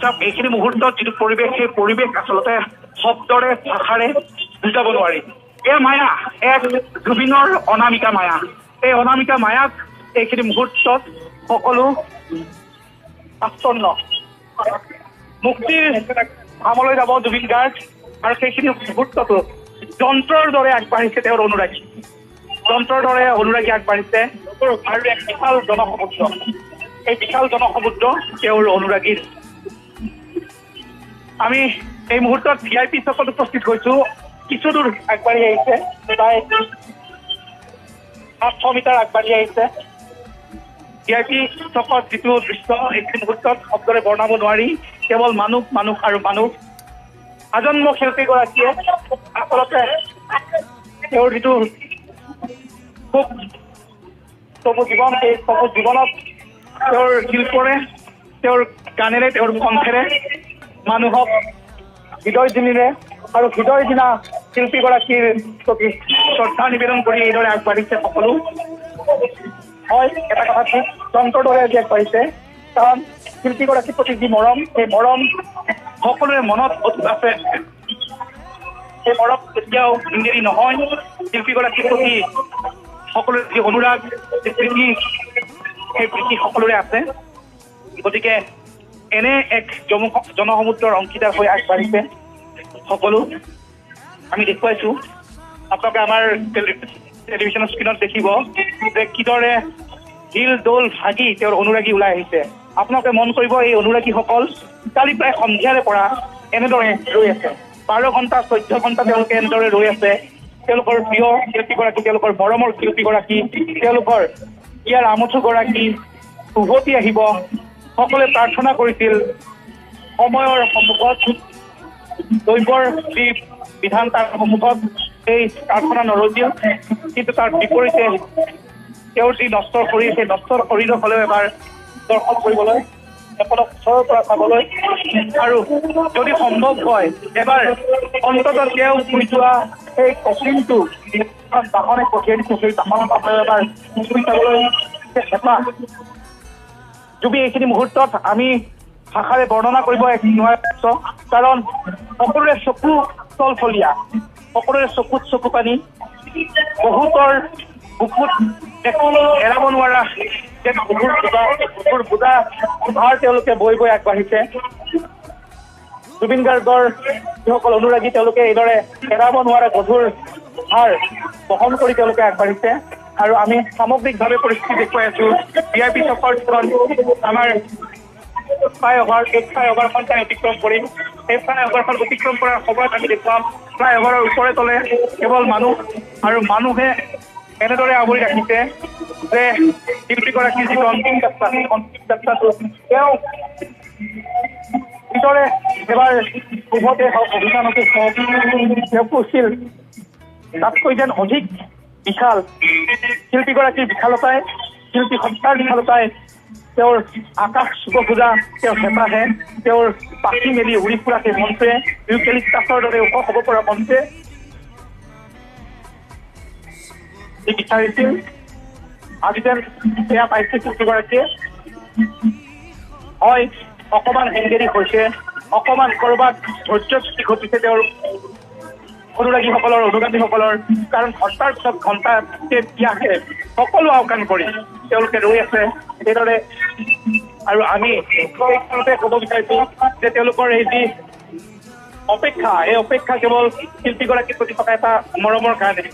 চাওক এইখিনি মুহূৰ্তত যিটো পৰিৱেশ সেই পৰিৱেশ আচলতে শব্দৰে ভাষাৰে বুজাব নোৱাৰি এই মায়া এক জুবিনৰ অনামিকা মায়া এই অনামিকা মায়াক এইখিনি মুহূৰ্তত সকলো আচ্ছন্ন মুক্তিৰ ধামলৈ যাব জুবিন গাৰ্গ আৰু সেইখিনি মুহূৰ্ততো যন্ত্ৰৰ দৰে আগবাঢ়িছে তেওঁৰ অনুৰাগী যন্ত্ৰৰ দৰে অনুৰাগী আগবাঢ়িছে আৰু এক বিশাল জনসমুদ্ৰ এই বিশাল জনসমুদ্ৰ তেওঁৰ অনুৰাগীৰ আমি এই মুহূৰ্তত VIP চকত উপস্থিত হৈছো কিছু দূৰ আগবাঢ়ি আহিছে প্ৰায় 800 মিটাৰ আগবাঢ়ি আহিছে VIP চকত যিটো দৃশ্য এইখিনি মুহূৰ্তত শব্দৰে বৰ্ণাব নোৱাৰি কেৱল মানুহ মানুহ আৰু মানুহ আজন্ম শিল্পীগৰাকীয়ে আচলতে তেওঁৰ যিটো খুব চমু জীৱন সেই চমু জীৱনত তেওঁৰ শিল্পৰে তেওঁৰ গানেৰে তেওঁৰ কণ্ঠেৰে মানুহক হৃদয়জনীৰে আৰু হৃদয় দিনা শিল্পীগৰাকীৰ প্ৰতি শ্ৰদ্ধা নিবেদন কৰি এইদৰে আগবাঢ়িছে সকলো হয় এটা কথা ঠিক যন্ত্ৰৰ দৰে আজি আগবাঢ়িছে কাৰণ শিল্পীগৰাকীৰ প্ৰতি যি মৰম সেই মৰম সকলোৰে মনত অটুট আছে সেই মৰম কেতিয়াও ইংগেৰি নহয় শিল্পীগৰাকীৰ প্ৰতি সকলোৰে যি অনুৰাগ যি প্ৰীতি সেই প্ৰীতি সকলোৰে আছে গতিকে এনে এক জনসমুদ্ৰৰ অংশীদাৰ হৈ আগবাঢ়িছে সকলো আমি দেখুৱাইছো আপোনালোকে আমাৰ টেলিভিশ্যনৰ স্ক্ৰীণত দেখিব যে কিদৰে হিল দোল ভাগি তেওঁৰ অনুৰাগী ওলাই আহিছে আপোনালোকে মন কৰিব এই অনুৰাগীসকল কালি প্ৰায় সন্ধিয়াৰে পৰা এনেদৰে ৰৈ আছে 12 ঘণ্টা 14 ঘণ্টা তেওঁলোকে এনেদৰে ৰৈ আছে তেওঁলোকৰ প্ৰিয় শিল্পীগৰাকী তেওঁলোকৰ মৰমৰ শিল্পীগৰাকী তেওঁলোকৰ ইয়াৰ আমঠুগৰাকী উভতি আহিব সকলোৱে প্ৰাৰ্থনা কৰিছিল সময়ৰ সন্মুখত দৈৱৰ যি বিধান তাৰ সন্মুখত এই প্ৰাৰ্থনা নৰজিল কিন্তু তাৰ বিপৰীতে তেওঁৰ যি নষ্টৰ শৰীৰ সেই নষ্টৰ শৰীৰক হ'লেও এবাৰ দৰ্শন কৰিবলৈ এপদক ওচৰৰ পৰা চাবলৈ আৰু যদি সম্ভৱ হয় এবাৰ অন্ততঃ তেওঁ শুই যোৱা সেই কঠিনটো বাহনে পঠিয়াই দিছে সেই বাহনত আপোনালোকে এবাৰ শুই চাবলৈ হেঁপাহ জুবি এইখিনি মুহূৰ্তত আমি ভাষাৰে বৰ্ণনা কৰিব নোৱাৰিছো কাৰণ সকলোৰে চকু তলফলীয়া সকলোৰে চকুত চকু পানী বহুতৰ বুকুত এৰাব নোৱাৰা বুকুৰ বোজা ভাৰ তেওঁলোকে বৈ বৈ আগবাঢ়িছে জুবিন গাৰ্গৰ যিসকল অনুৰাগী তেওঁলোকে এইদৰে এৰাব নোৱাৰা গধুৰ ভাৰ বহন কৰি তেওঁলোকে আগবাঢ়িছে আৰু আমি সামগ্ৰিকভাৱে পৰিস্থিতি দেখুৱাই আছো VIP চকৰ আমাৰ ফ্লাইঅভাৰখন অতিক্ৰম কৰিম সেই ফ্লাইঅভাৰখন অতিক্ৰম কৰাৰ সময়ত আমি দেখুৱাম ফ্লাইঅভাৰৰ ওপৰে তলে কেৱল মানুহ আৰু মানুহে এনেদৰে আৱৰি ৰাখিছে যে শিল্পীগৰাকীৰ যিটো অন্তিম যাত্ৰাটো তেওঁ কিদৰে এবাৰ উভতে হওক অভিযানতে হওক তেওঁ কৈছিল তাতকৈ যেন অধিক বিশাল শিল্পীগৰাকীৰ বিশালতাই শিল্পী সত্তাৰ বিশালতাই তেওঁৰ আকাশ চুব খোজা তেওঁৰ হেঁপাহে তেওঁৰ পাখি মেলি উৰি ফুৰা সেই মঞ্চে ইউকেলিপ্টাছৰ দৰে ওখ হ'ব পৰা মঞ্চে যি বিচাৰিছিল আজি যেন সেয়া পাইছে শিল্পীগৰাকীয়ে হয় অকণমান হেংগেৰি হৈছে অকণমান ক'ৰবাত ধৈৰ্যচ্যুতি ঘটিছে তেওঁৰ অনুৰাগীসকলৰ অনুগামীসকলৰ কাৰণ ঘণ্টাৰ পিছত ঘণ্টা ত্যাগে সকলো আওকাণ কৰি তেওঁলোকে ৰৈ আছে সেইদৰে আৰু আমি এইখনতে ক'ব বিচাৰিছো যে তেওঁলোকৰ এই যি অপেক্ষা এই অপেক্ষা কেৱল শিল্পীগৰাকীৰ প্ৰতি থকা এটা মৰমৰ কাৰণে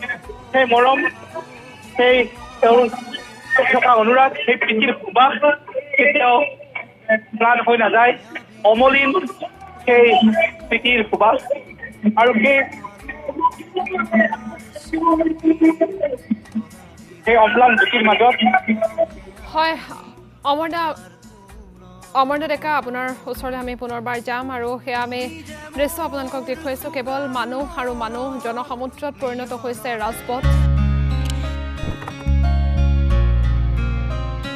সেই মৰম সেই তেওঁৰ থকা অনুৰাগ সেই প্ৰীতিৰ সুবাস কেতিয়াও ম্লান হৈ নাযায় অমলিন সেই প্ৰীতিৰ সুবাস আৰু সেই অম্লান জ্যোতিৰ মাজত হয় অমৰনাথ ডেকা আপোনাৰ ওচৰলৈ আমি পুনৰবাৰ যাম আৰু সেয়া আমি দৃশ্য আপোনালোকক দেখুৱাইছোঁ কেৱল মানুহ আৰু মানুহ জনসমুদ্ৰত পৰিণত হৈছে ৰাজপথ